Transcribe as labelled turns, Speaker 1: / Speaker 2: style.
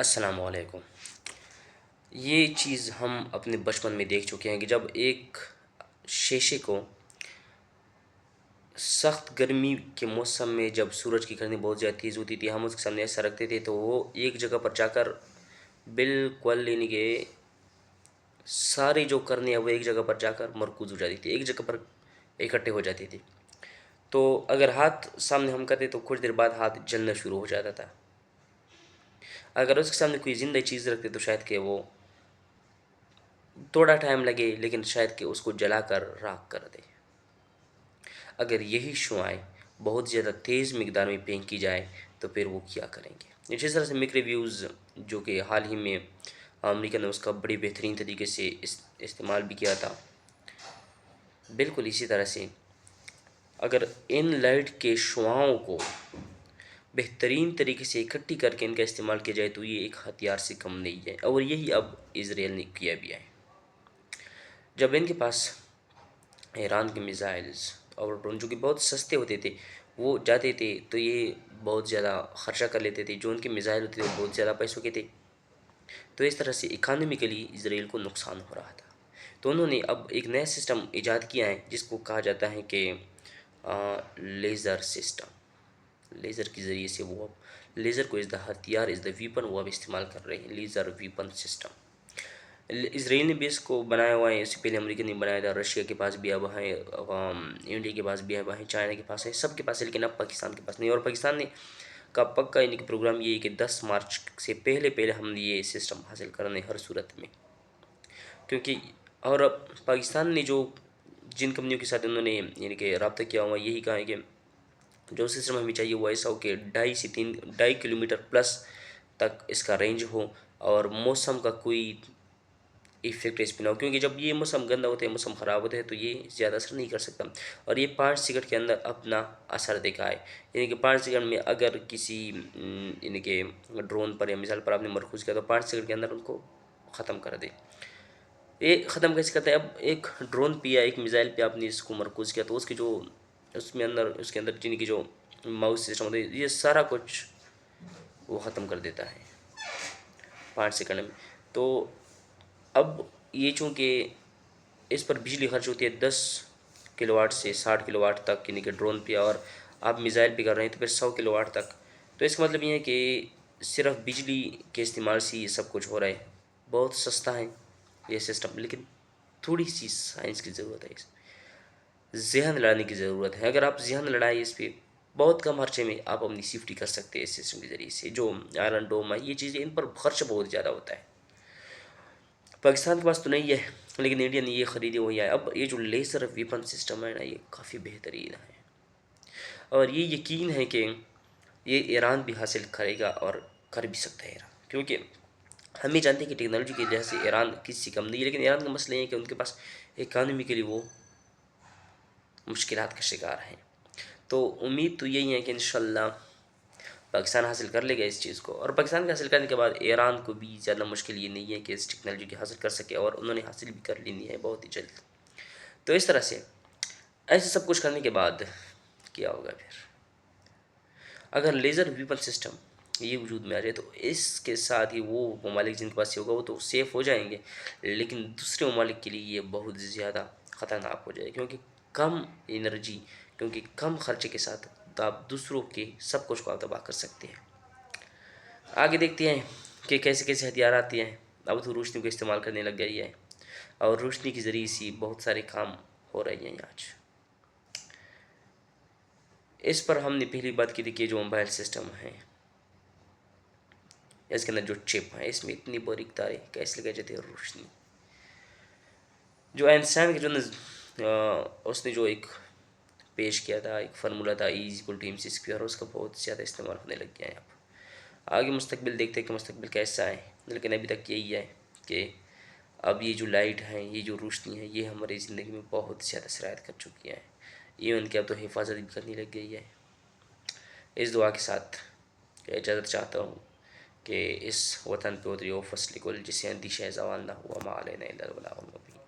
Speaker 1: السلام علیکم۔ یہ چیز ہم اپنے بچپن میں دیکھ چکے ہیں کہ جب ایک شیشے کو سخت گرمی کے موسم میں جب سورج کی کرنی بہت زیادہ تیز ہوتی تھی، ہم اس کے سامنے ایسا رکھتے تھے تو وہ ایک جگہ پر جا کر بالکل یعنی کہ ساری جو کرنی ہے وہ ایک جگہ پر جا کر مرکوز ہو جاتی تھی، ایک جگہ پر اکٹھے ہو جاتی تھی۔ تو اگر ہاتھ سامنے ہم کرتے تو کچھ دیر بعد ہاتھ جلنا شروع ہو جاتا تھا۔ اگر اس کے سامنے کوئی زندہ چیز رکھتے تو شاید کہ وہ تھوڑا ٹائم لگے لیکن شاید کہ اس کو جلا کر راکھ کر دے۔ اگر یہی شعاعیں بہت زیادہ تیز مقدار میں پھینکی جائے تو پھر وہ کیا کریں گے؟ جس طرح سے مکرویوز جو کہ حال ہی میں امریکہ نے اس کا بڑی بہترین طریقے سے استعمال بھی کیا تھا، بالکل اسی طرح سے اگر ان لائٹ کے شعاؤں کو بہترین طریقے سے اکٹھی کر کے ان کا استعمال کیا جائے تو یہ ایک ہتھیار سے کم نہیں ہے، اور یہی اب اسرائیل نے کیا بھی ہے۔ جب ان کے پاس ایران کے میزائلز اور ڈرون جو کہ بہت سستے ہوتے تھے وہ جاتے تھے تو یہ بہت زیادہ خرچہ کر لیتے تھے، جو ان کے میزائل ہوتے تھے وہ بہت زیادہ پیسوں کے تھے، تو اس طرح سے اکانومیکلی اسرائیل کو نقصان ہو رہا تھا۔ تو انہوں نے اب ایک نیا سسٹم ایجاد کیا ہے جس کو کہا جاتا ہے کہ لیزر سسٹم۔ لیزر کے ذریعے سے وہ اب لیزر کو از دا ہتھیار، از دا ویپن، وہ اب استعمال کر رہے ہیں، لیزر ویپن سسٹم۔ اسرائیل نے بھی اس کو بنایا ہوا ہے، اس سے پہلے امریکہ نے بنایا تھا، رشیا کے پاس بھی اب ہے، انڈیا کے پاس بھی اب ہے، چائنا کے پاس ہے، سب کے پاس ہے، لیکن اب پاکستان کے پاس نہیں۔ اور پاکستان نے کا پکا یعنی کہ پروگرام یہ ہے کہ 10 مارچ سے پہلے ہم یہ سسٹم حاصل کرنے ہر صورت میں، کیونکہ اور اب پاکستان نے جو جن کمپنیوں کے ساتھ انہوں نے یعنی کہ رابطہ کیا ہوا یہی کہا ہے کہ جو سسٹم ہمیں چاہیے وہ ایسا ہو کہ 2.5 کلومیٹر پلس تک اس کا رینج ہو، اور موسم کا کوئی ایفیکٹ اس پہ نہ ہو، کیونکہ جب یہ موسم گندا ہوتا ہے، موسم خراب ہوتا ہے تو یہ زیادہ اثر نہیں کر سکتا، اور یہ 5 سیکنڈ کے اندر اپنا اثر دکھائے، یعنی کہ 5 سیکنڈ میں اگر کسی یعنی کہ ڈرون پر یا مثال پر آپ نے مرکوز کیا تو 5 سیکنڈ کے اندر ان کو ختم کر دے۔ یہ ختم کیسے کرتا ہے؟ اب ایک ڈرون پہ یا ایک میزائل پہ آپ نے اس کو مرکوز کیا تو اس کے جو اس کے اندر جن کی جو ماؤس سسٹم ہوتا ہے یہ سارا کچھ وہ ختم کر دیتا ہے 5 سیکنڈ میں۔ تو اب یہ چونکہ اس پر بجلی خرچ ہوتی ہے 10 کلو واٹ سے 60 کلو واٹ تک، یعنی کہ ڈرون پہ، اور آپ میزائل پہ کر رہے ہیں تو پھر 100 کلو واٹ تک، تو اس کا مطلب یہ ہے کہ صرف بجلی کے استعمال سے یہ سب کچھ ہو رہا ہے۔ بہت سستا ہے یہ سسٹم، لیکن تھوڑی سی سائنس کی ضرورت ہے، اس ذہن لڑانے کی ضرورت ہے۔ اگر آپ ذہن لڑائیں اس پہ بہت کم خرچے میں آپ اپنی سیفٹی کر سکتے ہیں اس سسٹم کے ذریعے سے۔ جو آئرن ڈوم ہے یہ چیزیں ان پر خرچ بہت زیادہ ہوتا ہے، پاکستان کے پاس تو نہیں ہے لیکن انڈیا نے یہ خریدی ہوئی ہے۔ اب یہ جو لیزر ویپن سسٹم ہے نا یہ کافی بہترین ہے، اور یہ یقین ہے کہ یہ ایران بھی حاصل کرے گا اور کر بھی سکتا ہے ایران، کیونکہ ہم یہ جانتے ہیں کہ ٹیکنالوجی کے لحاظ سے ایران کسی سے کم نہیں ہے، لیکن ایران کا مسئلہ یہ ہے کہ ان کے پاس اکانومی کے لیے وہ مشکلات کا شکار ہیں۔ تو امید تو یہی ہے کہ انشاءاللہ پاکستان حاصل کر لے گا اس چیز کو، اور پاکستان کے حاصل کرنے کے بعد ایران کو بھی زیادہ مشکل یہ نہیں ہے کہ اس ٹیکنالوجی کی حاصل کر سکے، اور انہوں نے حاصل بھی کر لینی ہے بہت ہی جلد۔ تو اس طرح سے ایسے سب کچھ کرنے کے بعد کیا ہوگا پھر؟ اگر لیزر ویپن سسٹم یہ وجود میں آ جائے تو اس کے ساتھ ہی وہ ممالک جن کے پاس یہ ہوگا وہ تو سیف ہو جائیں گے، لیکن دوسرے ممالک کے لیے یہ بہت زیادہ خطرناک ہو جائے، کیونکہ کم انرجی، کیونکہ کم خرچے کے ساتھ آپ دوسروں کے سب کچھ کو آپ تباہ کر سکتے ہیں۔ آگے دیکھتے ہیں کہ کیسے کیسے ہتھیار آتے ہیں۔ اب تو روشنی کو استعمال کرنے لگ گئی ہے، اور روشنی کے ذریعے سے بہت سارے کام ہو رہے ہیں آج۔ اس پر ہم نے پہلی بات کی تھی کہ جو موبائل سسٹم ہے اس کے اندر جو چپ ہے اس میں اتنی باریک تاریں کیسے لگائی جاتی ہے، روشنی جو آئنسٹائن کے جو اس نے جو ایک پیش کیا تھا، ایک فارمولہ تھا E=mc²، اس کا بہت زیادہ استعمال ہونے لگ گیا ہے اب۔ آگے مستقبل دیکھتے ہیں کہ مستقبل کیسا ہے، لیکن ابھی تک یہی ہے کہ اب یہ جو لائٹ ہے، یہ جو روشنی ہے، یہ ہماری زندگی میں بہت زیادہ سرایت کر چکی ہے، ایون کہ اب تو حفاظت بھی کرنے لگ گئی ہے۔ اس دعا کے ساتھ اجازت چاہتا ہوں کہ اس وطن پہ اتری او فصل گل جسے اندیشہ زوال نہ ہوا، ما علینا الا البلاغ المبین۔